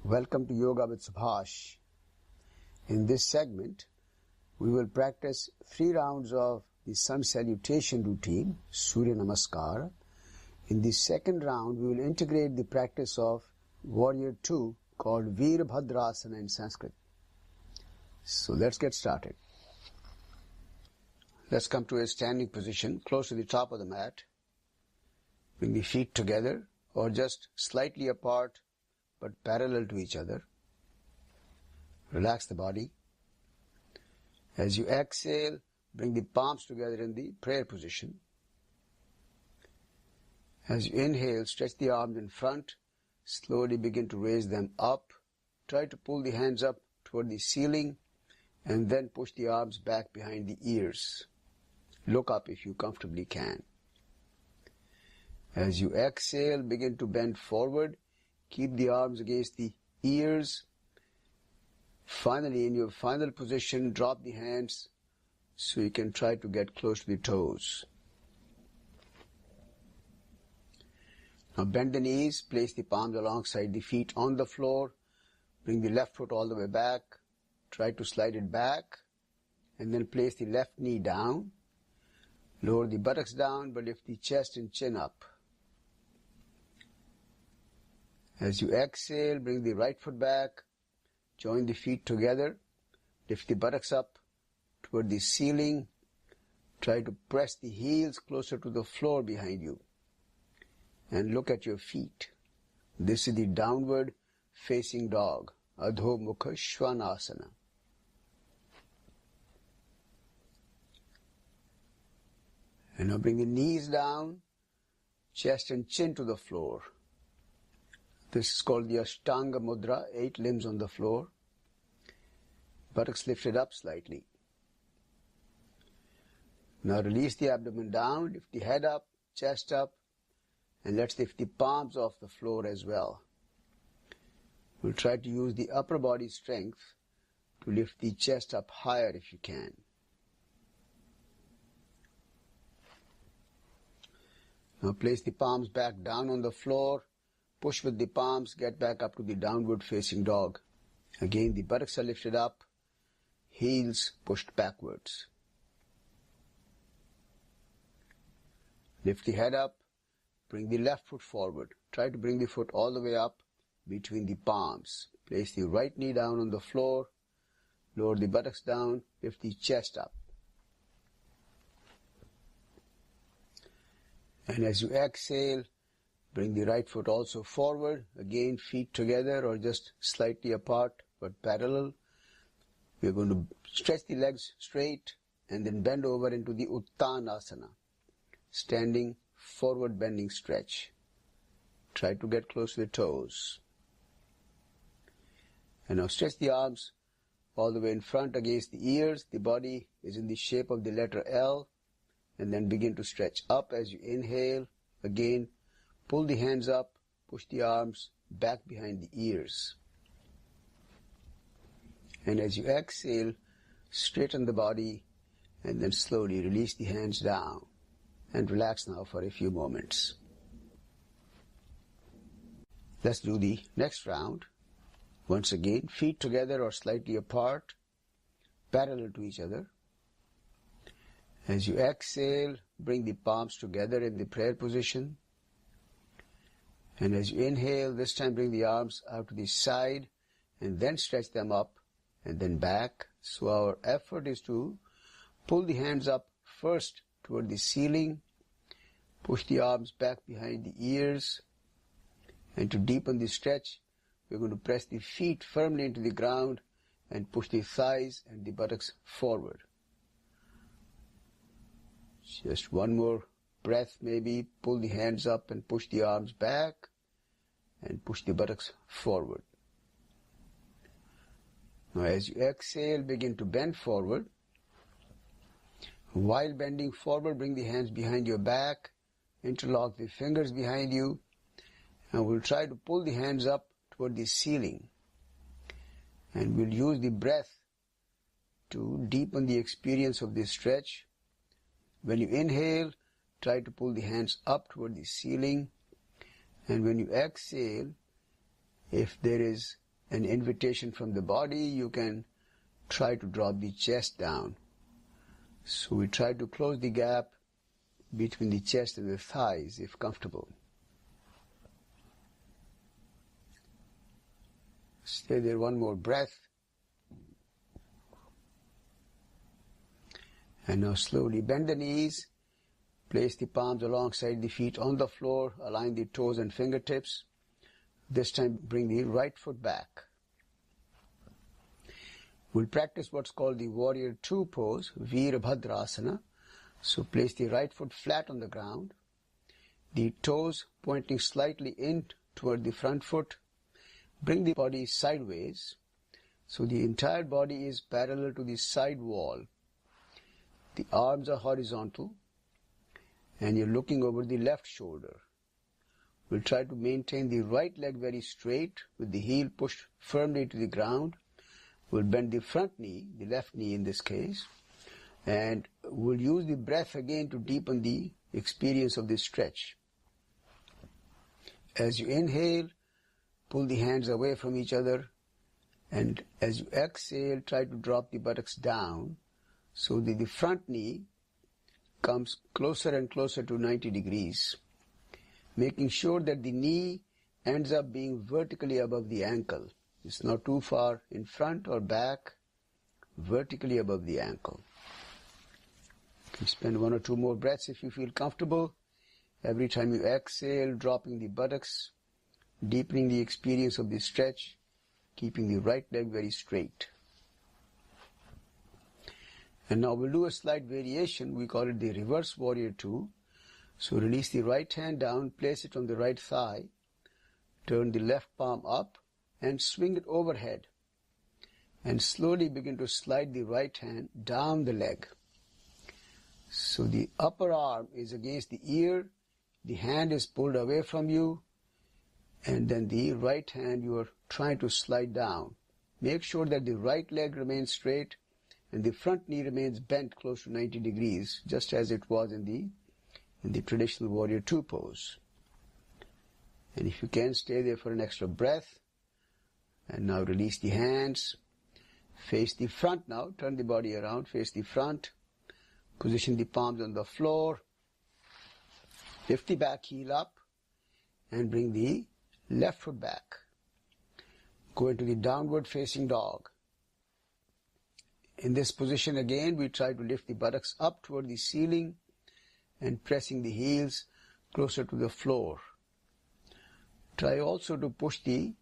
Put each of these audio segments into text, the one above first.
Welcome to Yoga with Subhash. In this segment, we will practice 3 rounds of the sun salutation routine, Surya Namaskar. In the second round, we will integrate the practice of Warrior 2 called virabhadrasana in Sanskrit. So let's get started. Let's come to a standing position close to the top of the mat. Bring the feet together or just slightly apart but parallel to each other. Relax the body. As you exhale, bring the palms together in the prayer position. As you inhale, stretch the arms in front. Slowly begin to raise them up. Try to pull the hands up toward the ceiling and then push the arms back behind the ears. Look up if you comfortably can. As you exhale, begin to bend forward. Keep the arms against the ears. Finally, in your final position, drop the hands so you can try to get close to the toes. Now bend the knees, place the palms alongside the feet on the floor. Bring the left foot all the way back. Try to slide it back and then place the left knee down. Lower the buttocks down but lift the chest and chin up. As you exhale, bring the right foot back, join the feet together, lift the buttocks up toward the ceiling. Try to press the heels closer to the floor behind you and look at your feet. This is the downward facing dog, Adho Mukha Svanasana. And now bring the knees down, chest and chin to the floor. This is called the Ashtanga Mudra, 8 limbs on the floor. Buttocks lifted up slightly. Now release the abdomen down, lift the head up, chest up, and let's lift the palms off the floor as well. We'll try to use the upper body strength to lift the chest up higher if you can. Now place the palms back down on the floor. Push with the palms, get back up to the downward facing dog. Again, the buttocks are lifted up, heels pushed backwards. Lift the head up, bring the left foot forward. Try to bring the foot all the way up between the palms. Place the right knee down on the floor, lower the buttocks down, lift the chest up. And as you exhale, bring the right foot also forward. Again, feet together or just slightly apart but parallel. We're going to stretch the legs straight and then bend over into the Uttanasana, standing forward bending stretch. Try to get close to the toes. And now stretch the arms all the way in front against the ears. The body is in the shape of the letter L. And then begin to stretch up as you inhale. Again, pull the hands up, push the arms back behind the ears. And as you exhale, straighten the body and then slowly release the hands down. And relax now for a few moments. Let's do the next round. Once again, feet together or slightly apart, parallel to each other. As you exhale, bring the palms together in the prayer position. And as you inhale, this time bring the arms out to the side and then stretch them up and then back. So our effort is to pull the hands up first toward the ceiling, push the arms back behind the ears, and to deepen the stretch, we're going to press the feet firmly into the ground and push the thighs and the buttocks forward. Just one more breath maybe. Pull the hands up and push the arms back and push the buttocks forward. Now as you exhale, begin to bend forward. While bending forward, bring the hands behind your back, interlock the fingers behind you, and we'll try to pull the hands up toward the ceiling. And we'll use the breath to deepen the experience of this stretch. When you inhale, try to pull the hands up toward the ceiling. And when you exhale, if there is an invitation from the body, you can try to drop the chest down. So we try to close the gap between the chest and the thighs if comfortable. Stay there one more breath. And now slowly bend the knees. Place the palms alongside the feet on the floor. Align the toes and fingertips. This time bring the right foot back. We'll practice what's called the Warrior Two pose, virabhadrasana. So place the right foot flat on the ground. The toes pointing slightly in toward the front foot. Bring the body sideways. So the entire body is parallel to the side wall. The arms are horizontal. And you're looking over the left shoulder. We'll try to maintain the right leg very straight with the heel pushed firmly to the ground. We'll bend the front knee, the left knee in this case, and we'll use the breath again to deepen the experience of this stretch. As you inhale, pull the hands away from each other, and as you exhale, try to drop the buttocks down so that the front knee comes closer and closer to 90 degrees, making sure that the knee ends up being vertically above the ankle. It's not too far in front or back, vertically above the ankle. You can spend one or two more breaths if you feel comfortable. Every time you exhale, dropping the buttocks, deepening the experience of the stretch, keeping the right leg very straight. And now we'll do a slight variation. We call it the reverse warrior two. So release the right hand down, place it on the right thigh, turn the left palm up and swing it overhead. And slowly begin to slide the right hand down the leg. So the upper arm is against the ear, the hand is pulled away from you, and then the right hand you are trying to slide down. Make sure that the right leg remains straight and the front knee remains bent close to 90 degrees, just as it was in the traditional Warrior Two pose. And if you can, stay there for an extra breath. And now release the hands. Face the front now. Turn the body around. Face the front. Position the palms on the floor. Lift the back heel up. And bring the left foot back. Go into the downward facing dog. In this position again, we try to lift the buttocks up toward the ceiling and pressing the heels closer to the floor. Try also to push the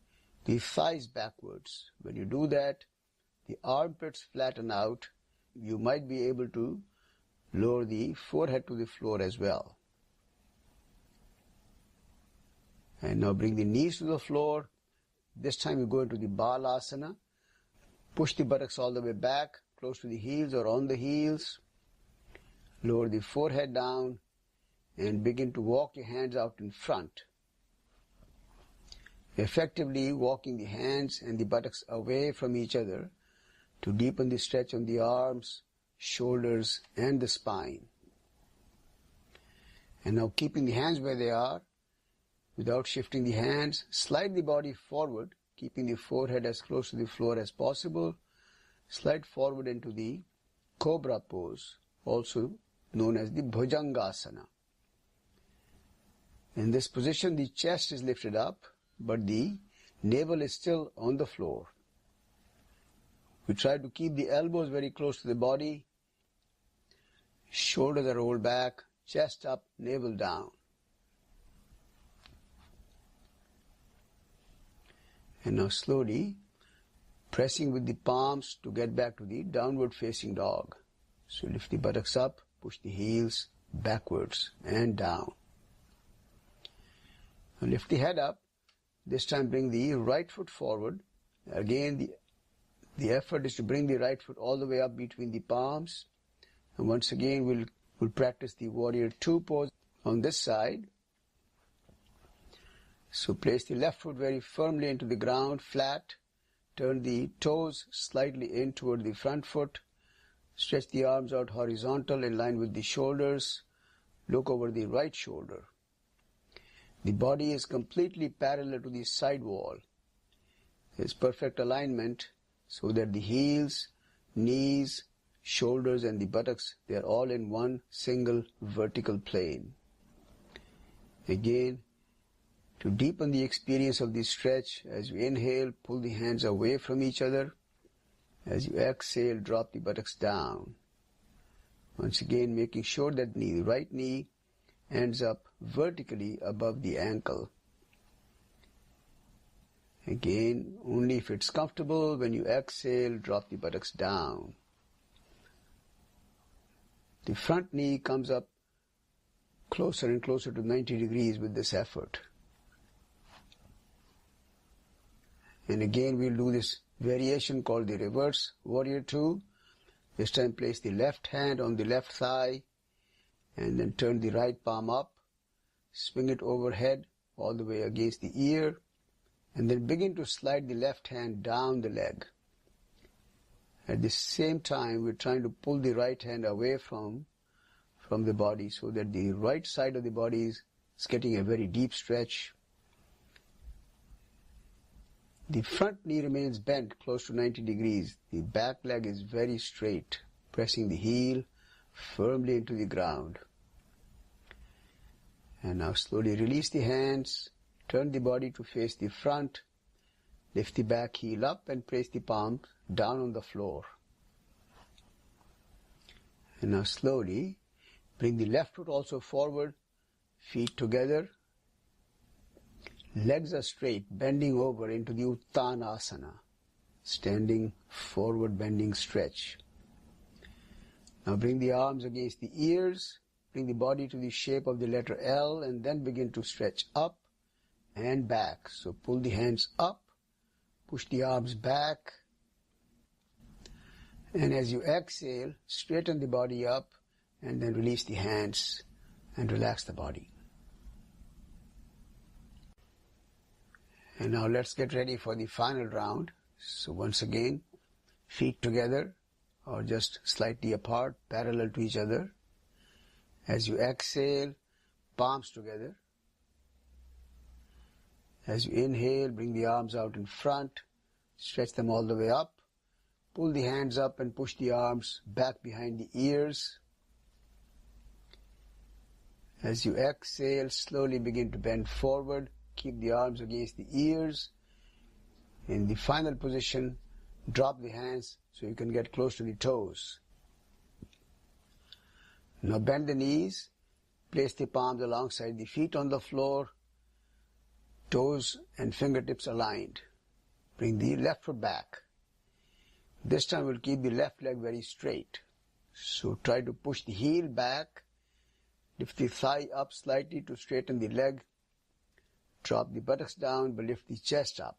thighs backwards. When you do that, the armpits flatten out. You might be able to lower the forehead to the floor as well. And now bring the knees to the floor. This time you go into the balasana. Push the buttocks all the way back, close to the heels or on the heels. Lower the forehead down and begin to walk your hands out in front. Effectively walking the hands and the buttocks away from each other to deepen the stretch on the arms, shoulders and the spine. And now keeping the hands where they are, without shifting the hands, slide the body forward, keeping the forehead as close to the floor as possible. Slide forward into the cobra pose, also known as the bhujangasana. In this position, the chest is lifted up, but the navel is still on the floor. We try to keep the elbows very close to the body. Shoulders are rolled back, chest up, navel down. And now slowly pressing with the palms to get back to the downward facing dog. So lift the buttocks up, push the heels backwards and down. Now lift the head up. This time bring the right foot forward. Again, the effort is to bring the right foot all the way up between the palms. And once again, we'll practice the Warrior Two pose on this side. So place the left foot very firmly into the ground, flat. Turn the toes slightly in toward the front foot. Stretch the arms out horizontal in line with the shoulders. Look over the right shoulder. The body is completely parallel to the side wall. is perfect alignment so that the heels, knees, shoulders and the buttocks, they are all in one single vertical plane. Again, to deepen the experience of the stretch, as you inhale, pull the hands away from each other. As you exhale, drop the buttocks down. Once again, making sure that the right knee ends up vertically above the ankle. Again, only if it's comfortable, when you exhale, drop the buttocks down. The front knee comes up closer and closer to 90 degrees with this effort. And again, we'll do this variation called the reverse warrior two. This time place the left hand on the left thigh and then turn the right palm up. Swing it overhead all the way against the ear and then begin to slide the left hand down the leg. At the same time, we're trying to pull the right hand away from the body so that the right side of the body is getting a very deep stretch. The front knee remains bent close to 90 degrees. The back leg is very straight, pressing the heel firmly into the ground. And now slowly release the hands, turn the body to face the front, lift the back heel up and place the palms down on the floor. And now slowly bring the left foot also forward, feet together. Legs are straight, bending over into the Uttanasana, standing forward bending stretch. Now bring the arms against the ears, bring the body to the shape of the letter L and then begin to stretch up and back. So pull the hands up, push the arms back, and as you exhale, straighten the body up and then release the hands and relax the body. And now let's get ready for the final round. So once again, feet together or just slightly apart, parallel to each other. As you exhale, palms together. As you inhale, bring the arms out in front, stretch them all the way up. Pull the hands up and push the arms back behind the ears. As you exhale, slowly begin to bend forward. Keep the arms against the ears. In the final position, drop the hands so you can get close to the toes. Now bend the knees, place the palms alongside the feet on the floor, toes and fingertips aligned. Bring the left foot back. This time we'll keep the left leg very straight. So try to push the heel back, lift the thigh up slightly to straighten the leg. Drop the buttocks down, but lift the chest up.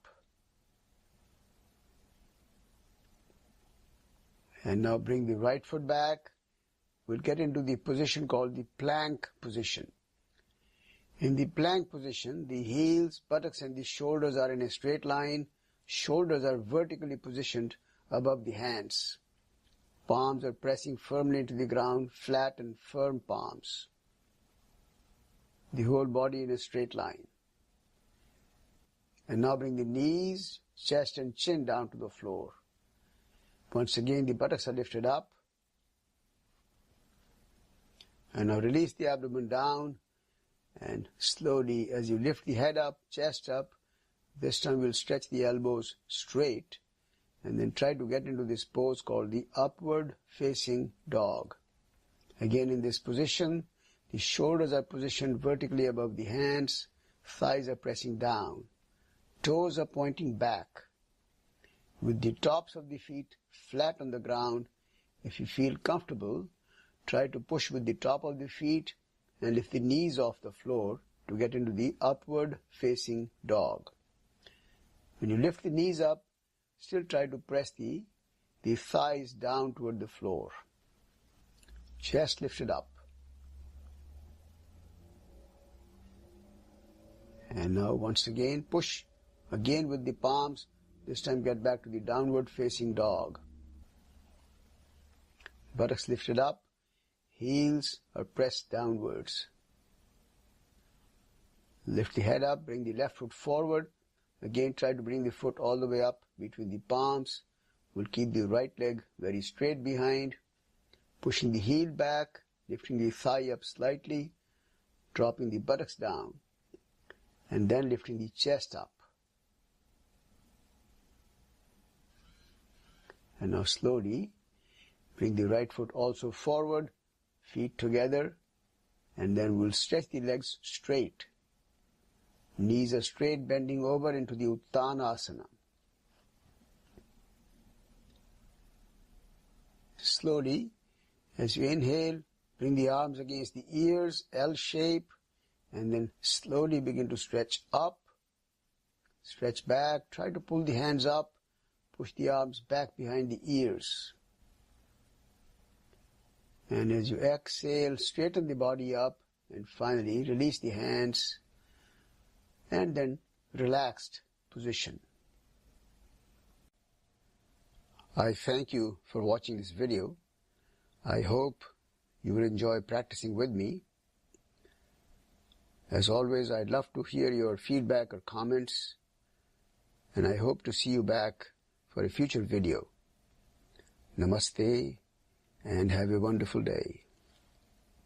And now bring the right foot back. We'll get into the position called the plank position. In the plank position, the heels, buttocks and the shoulders are in a straight line. Shoulders are vertically positioned above the hands. Palms are pressing firmly into the ground, flat and firm palms. The whole body in a straight line. And now bring the knees, chest and chin down to the floor. Once again, the buttocks are lifted up. And now release the abdomen down. And slowly, as you lift the head up, chest up, this time we'll stretch the elbows straight. And then try to get into this pose called the upward facing dog. Again, in this position, the shoulders are positioned vertically above the hands. Thighs are pressing down. Toes are pointing back, with the tops of the feet flat on the ground. If you feel comfortable, try to push with the top of the feet and lift the knees off the floor to get into the upward facing dog. When you lift the knees up, still try to press the thighs down toward the floor. Chest lifted up. And now once again, push. Again with the palms, this time get back to the downward facing dog. Buttocks lifted up, heels are pressed downwards. Lift the head up, bring the left foot forward, Again, try to bring the foot all the way up between the palms. We'll keep the right leg very straight behind, pushing the heel back, lifting the thigh up slightly, dropping the buttocks down, and then lifting the chest up. And now slowly bring the right foot also forward, feet together, and then we'll stretch the legs straight. Knees are straight, bending over into the Uttanasana. Slowly, as you inhale, bring the arms against the ears, L shape, and then slowly begin to stretch up, stretch back, try to pull the hands up, push the arms back behind the ears. And as you exhale, straighten the body up, and finally release the hands, and then relaxed position. I thank you for watching this video. I hope you will enjoy practicing with me. As always, I'd love to hear your feedback or comments, and I hope to see you back for a future video. Namaste, and have a wonderful day.